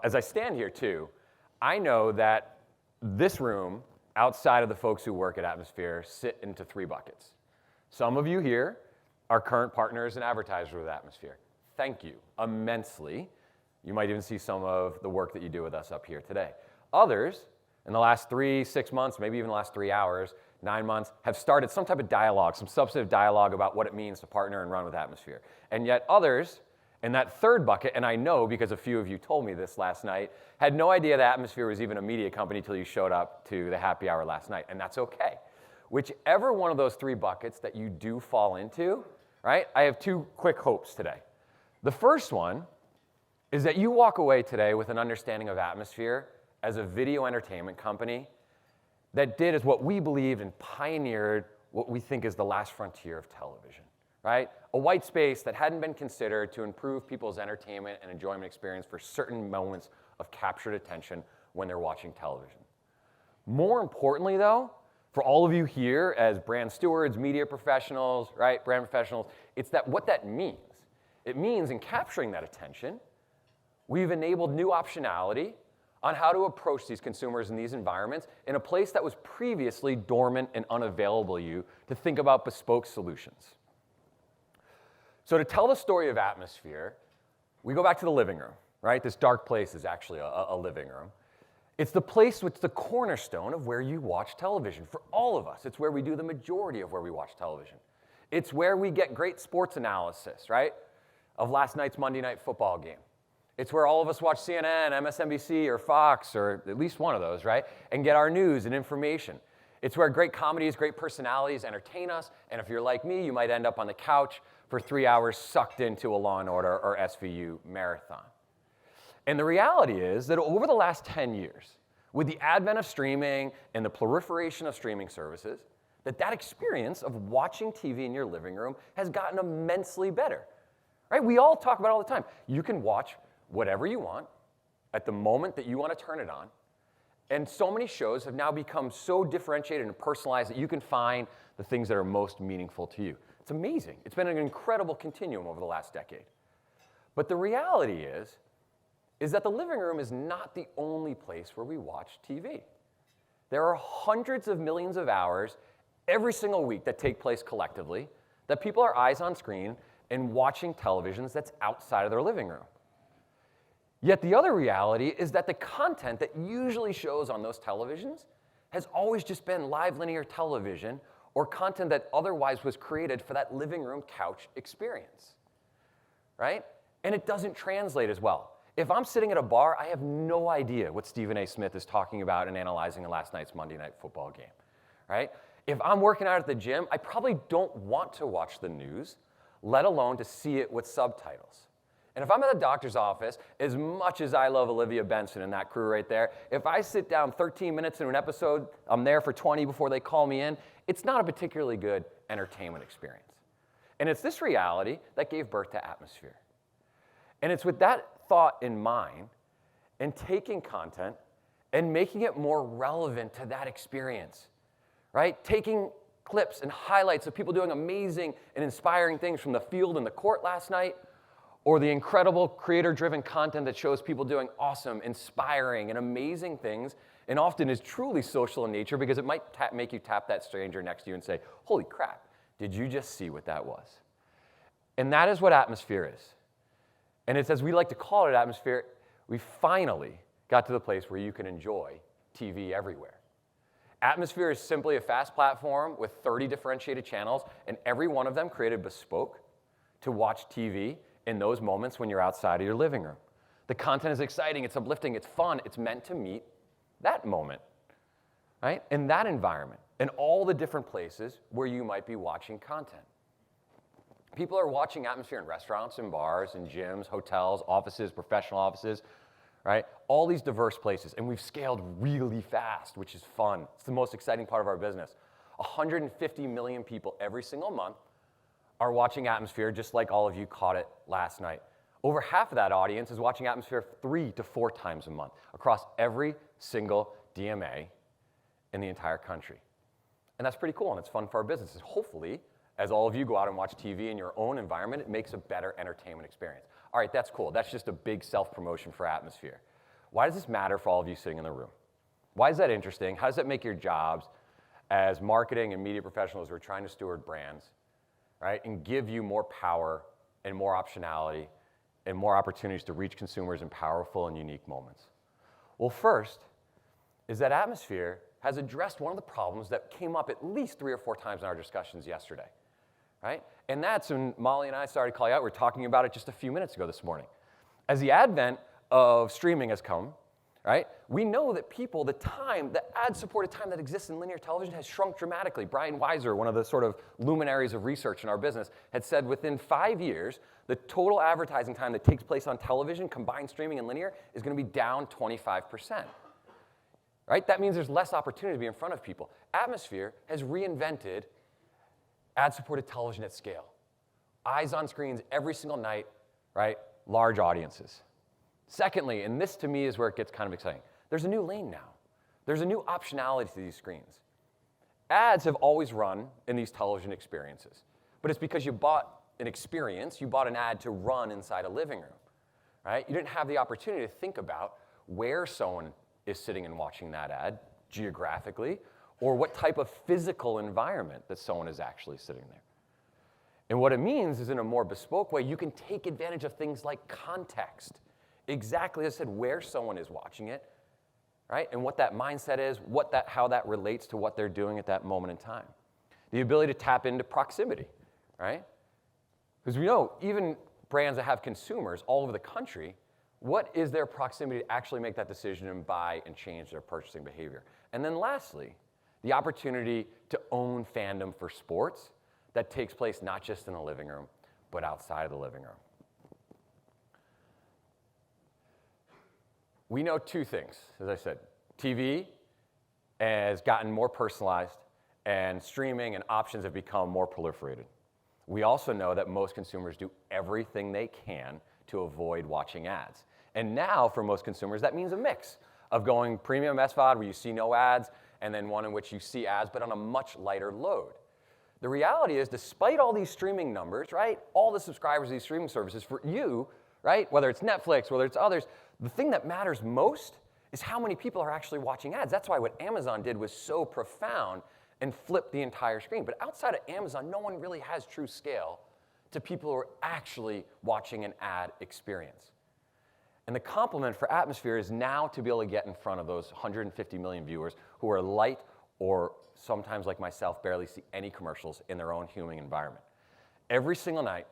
as I stand here too, I know that this room, outside of the folks who work at Atmosphere, sit into 3 buckets. Some of you here are current partners and advertisers with Atmosphere. Thank you immensely. You might even see some of the work that you do with us up here today. Others, in the last 3, 6 months, maybe even the last 3 hours, 9 months, have started some type of dialogue, some substantive dialogue about what it means to partner and run with Atmosphere. And yet others, in that 3rd bucket, and I know because a few of you told me this last night, had no idea that Atmosphere was even a media company until you showed up to the happy hour last night, and that's okay. Whichever one of those 3 buckets that you do fall into, right, I have 2 quick hopes today. The first one is that you walk away today with an understanding of Atmosphere as a video entertainment company that did as what we believed and pioneered what we think is the last frontier of television, right? A white space that hadn't been considered to improve people's entertainment and enjoyment experience for certain moments of captured attention when they're watching television. More importantly, though, for all of you here as brand stewards, media professionals, right, brand professionals, it's that what that means. It means in capturing that attention, we've enabled new optionality on how to approach these consumers in these environments in a place that was previously dormant and unavailable to you to think about bespoke solutions. So to tell the story of Atmosphere, we go back to the living room, right? This dark place is actually a living room. It's the place which is the cornerstone of where you watch television. For all of us, it's where we do the majority of where we watch television. It's where we get great sports analysis, right, of last night's Monday Night Football game. It's where all of us watch CNN, MSNBC, or Fox, or at least one of those, right, and get our news and information. It's where great comedies, great personalities entertain us, and if you're like me, you might end up on the couch for 3 hours sucked into a Law & Order or SVU marathon. And the reality is that over the last 10 years, with the advent of streaming and the proliferation of streaming services, that experience of watching TV in your living room has gotten immensely better, right? We all talk about it all the time. You can watch whatever you want at the moment that you want to turn it on. And so many shows have now become so differentiated and personalized that you can find the things that are most meaningful to you. It's amazing. It's been an incredible continuum over the last decade. But the reality is that the living room is not the only place where we watch TV. There are hundreds of millions of hours every single week that take place collectively that people are eyes on screen and watching televisions that's outside of their living room. Yet the other reality is that the content that usually shows on those televisions has always just been live linear television or content that otherwise was created for that living room couch experience, right? And it doesn't translate as well. If I'm sitting at a bar, I have no idea what Stephen A. Smith is talking about and analyzing in last night's Monday Night Football game, right? If I'm working out at the gym, I probably don't want to watch the news, let alone to see it with subtitles. And if I'm at the doctor's office, as much as I love Olivia Benson and that crew right there, if I sit down 13 minutes into an episode, I'm there for 20 before they call me in, it's not a particularly good entertainment experience. And it's this reality that gave birth to Atmosphere. And it's with that thought in mind and taking content and making it more relevant to that experience, right? Taking clips and highlights of people doing amazing and inspiring things from the field and the court last night, or the incredible creator-driven content that shows people doing awesome, inspiring, and amazing things, and often is truly social in nature because it might make you tap that stranger next to you and say, holy crap, did you just see what that was? And that is what Atmosphere is. And it's, as we like to call it, Atmosphere, we finally got to the place where you can enjoy TV everywhere. Atmosphere is simply a fast platform with 30 differentiated channels, and every one of them created bespoke to watch TV in those moments when you're outside of your living room. The content is exciting, it's uplifting, it's fun, it's meant to meet that moment, right? In that environment, in all the different places where you might be watching content. People are watching Atmosphere in restaurants and bars and gyms, hotels, offices, professional offices, right? All these diverse places, and we've scaled really fast, which is fun. It's the most exciting part of our business. 150 million people every single month are watching Atmosphere just like all of you caught it last night. Over half of that audience is watching Atmosphere 3 to 4 times a month across every single DMA in the entire country. And that's pretty cool, and it's fun for our businesses. Hopefully, as all of you go out and watch TV in your own environment, it makes a better entertainment experience. All right, that's cool. That's just a big self-promotion for Atmosphere. Why does this matter for all of you sitting in the room? Why is that interesting? How does that make your jobs as marketing and media professionals who are trying to steward brands, right, and give you more power and more optionality and more opportunities to reach consumers in powerful and unique moments? Well, first is that Atmosphere has addressed one of the problems that came up at least 3 or 4 times in our discussions yesterday, right? And that's when Molly and I started calling out. We were talking about it just a few minutes ago this morning. As the advent of streaming has come, right, we know that the ad-supported time that exists in linear television has shrunk dramatically. Brian Weiser, one of the sort of luminaries of research in our business, had said within 5 years, the total advertising time that takes place on television, combined streaming and linear, is going to be down 25%. Right? That means there's less opportunity to be in front of people. Atmosphere has reinvented ad-supported television at scale. Eyes on screens every single night, right? Large audiences. Secondly, and this to me is where it gets kind of exciting, there's a new lane now. There's a new optionality to these screens. Ads have always run in these television experiences, but it's because you bought an experience, you bought an ad to run inside a living room, right? You didn't have the opportunity to think about where someone is sitting and watching that ad geographically, or what type of physical environment that someone is actually sitting there. And what it means is in a more bespoke way, you can take advantage of things like context. Exactly as I said, where someone is watching it, right? And what that mindset is, how that relates to what they're doing at that moment in time. The ability to tap into proximity, right? Because we know even brands that have consumers all over the country, what is their proximity to actually make that decision and buy and change their purchasing behavior? And then lastly, the opportunity to own fandom for sports that takes place not just in the living room, but outside of the living room. We know 2 things, as I said. TV has gotten more personalized, and streaming and options have become more proliferated. We also know that most consumers do everything they can to avoid watching ads. And now, for most consumers, that means a mix of going premium SVOD, where you see no ads, and then one in which you see ads, but on a much lighter load. The reality is, despite all these streaming numbers, right, all the subscribers to these streaming services, for you, right, whether it's Netflix, whether it's others, the thing that matters most is how many people are actually watching ads. That's why what Amazon did was so profound and flipped the entire screen. But outside of Amazon, no one really has true scale to people who are actually watching an ad experience. And the complement for Atmosphere is now to be able to get in front of those 150 million viewers who are light or sometimes, like myself, barely see any commercials in their own human environment. Every single night,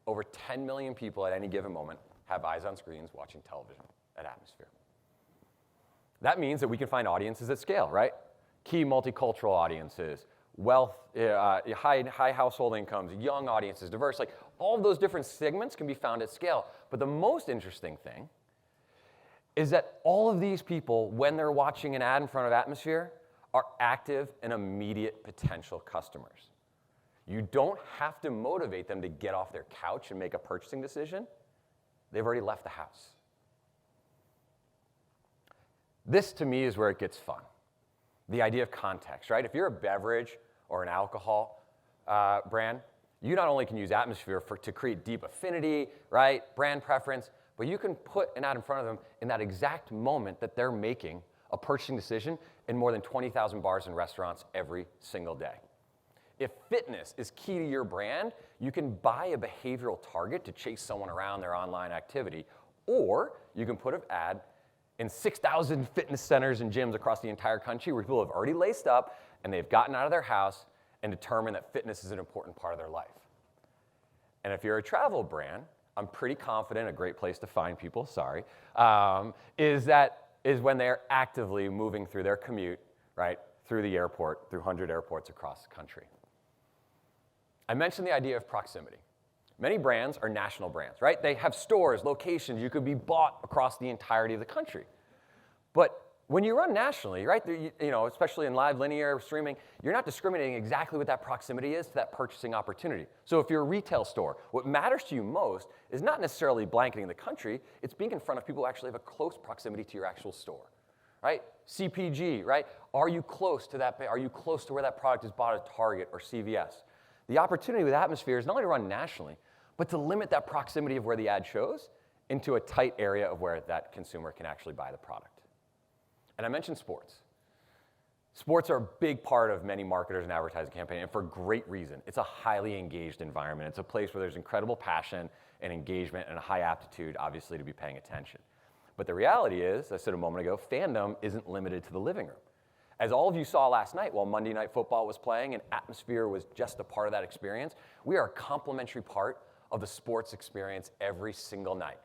over 10 million people at any given moment have eyes on screens watching television at Atmosphere. That means that we can find audiences at scale, right? Key multicultural audiences, wealth, high household incomes, young audiences, diverse, like all of those different segments can be found at scale. But the most interesting thing is that all of these people, when they're watching an ad in front of Atmosphere, are active and immediate potential customers. You don't have to motivate them to get off their couch and make a purchasing decision. They've already left the house. This, to me, is where it gets fun. The idea of context, right? If you're a beverage or an alcohol brand, you not only can use Atmosphere to create deep affinity, right, brand preference, but you can put an ad in front of them in that exact moment that they're making a purchasing decision in more than 20,000 bars and restaurants every single day. If fitness is key to your brand, you can buy a behavioral target to chase someone around their online activity, or you can put an ad in 6,000 fitness centers and gyms across the entire country where people have already laced up and they've gotten out of their house and determined that fitness is an important part of their life. And if you're a travel brand, I'm pretty confident a great place to find people, is when they're actively moving through their commute, right, through the airport, through 100 airports across the country. I mentioned the idea of proximity. Many brands are national brands, right? They have stores, locations. You could be bought across the entirety of the country. But when you run nationally, right, especially in live linear streaming, you're not discriminating exactly what that proximity is to that purchasing opportunity. So if you're a retail store, what matters to you most is not necessarily blanketing the country. It's being in front of people who actually have a close proximity to your actual store, right? CPG, right? Are you close to that? Are you close to where that product is bought at Target or CVS? The opportunity with Atmosphere is not only to run nationally, but to limit that proximity of where the ad shows into a tight area of where that consumer can actually buy the product. And I mentioned sports. Sports are a big part of many marketers and advertising campaigns, and for great reason. It's a highly engaged environment. It's a place where there's incredible passion and engagement and a high aptitude, obviously, to be paying attention. But the reality is, as I said a moment ago, fandom isn't limited to the living room. As all of you saw last night while Monday Night Football was playing and atmosphere was just a part of that experience, we are a complementary part of the sports experience every single night.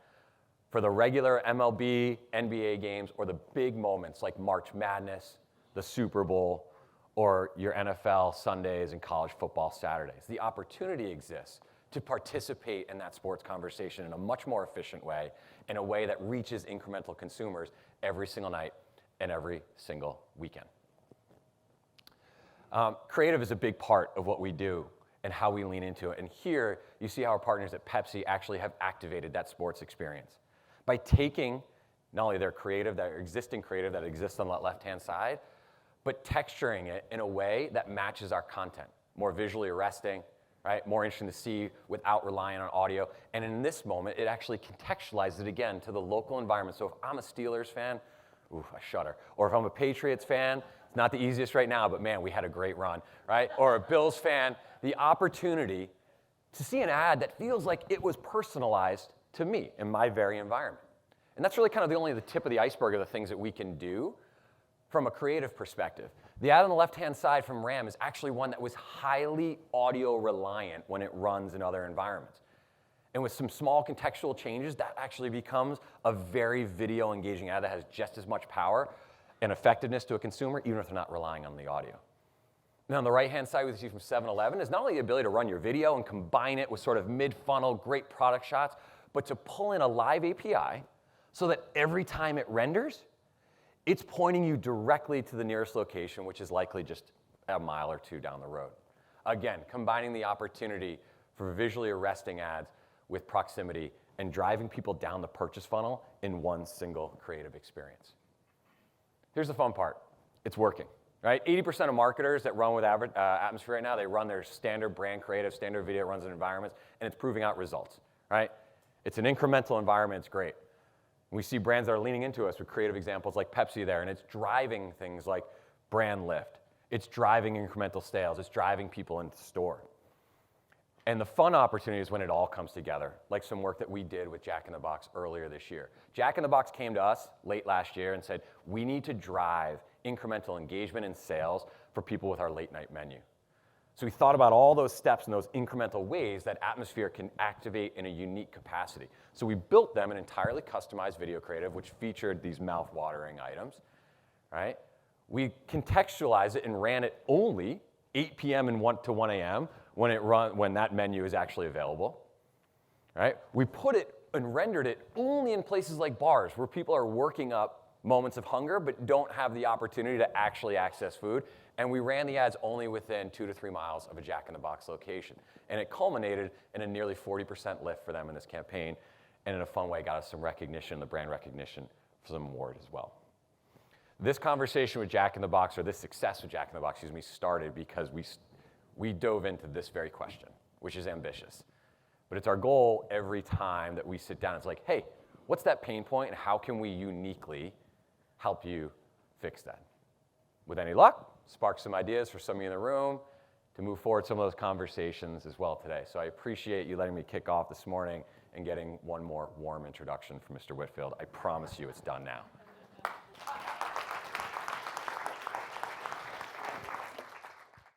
For the regular MLB, NBA games, or the big moments like March Madness, the Super Bowl, or your NFL Sundays and college football Saturdays. The opportunity exists to participate in that sports conversation in a much more efficient way, in a way that reaches incremental consumers every single night and every single weekend. Creative is a big part of what we do and how we lean into it. And here, you see how our partners at Pepsi actually have activated that sports experience. By taking not only their creative, their existing creative that exists on that left-hand side, but texturing it in a way that matches our content. More visually arresting, right? More interesting to see without relying on audio. And in this moment, it actually contextualizes it again to the local environment. So if I'm a Steelers fan, ooh, I shudder. Or if I'm a Patriots fan, it's not the easiest right now, but man, we had a great run, right? Or a Bills fan, the opportunity to see an ad that feels like it was personalized to me in my very environment. And that's really kind of only the tip of the iceberg of the things that we can do from a creative perspective. The ad on the left-hand side from RAM is actually one that was highly audio reliant when it runs in other environments. And with some small contextual changes, that actually becomes a very video engaging ad that has just as much power and effectiveness to a consumer, even if they're not relying on the audio. Now on the right-hand side, what you see from 7-Eleven is not only the ability to run your video and combine it with sort of mid-funnel, great product shots, but to pull in a live API so that every time it renders, it's pointing you directly to the nearest location, which is likely just a mile or two down the road. Again, combining the opportunity for visually arresting ads with proximity and driving people down the purchase funnel in one single creative experience. Here's the fun part. It's working, right? 80% of marketers that run with Atmosphere right now, they run their standard brand creative, standard video runs in environments, and it's proving out results, right? It's an incremental environment. It's great. We see brands that are leaning into us with creative examples like Pepsi there, and it's driving things like brand lift. It's driving incremental sales. It's driving people into the store. And the fun opportunity is when it all comes together, like some work that we did with Jack in the Box earlier this year. Jack in the Box came to us late last year and said, we need to drive incremental engagement and sales for people with our late night menu. So we thought about all those steps and those incremental ways that Atmosphere can activate in a unique capacity. So we built them an entirely customized video creative, which featured these mouth-watering items, right? We contextualized it and ran it only 8 p.m. and 1 to 1 a.m. when that menu is actually available, right? We put it and rendered it only in places like bars where people are working up moments of hunger but don't have the opportunity to actually access food. And we ran the ads only within 2 to 3 miles of a Jack in the Box location. And it culminated in a nearly 40% lift for them in this campaign, and in a fun way got us some recognition, the brand recognition for some award as well. This conversation with Jack in the Box, or this success with Jack in the Box, started because we dove into this very question, which is ambitious. But it's our goal every time that we sit down. It's like, hey, what's that pain point and how can we uniquely help you fix that? With any luck, spark some ideas for some of you in the room to move forward some of those conversations as well today. So I appreciate you letting me kick off this morning and getting one more warm introduction from Mr. Whitfield. I promise you it's done now.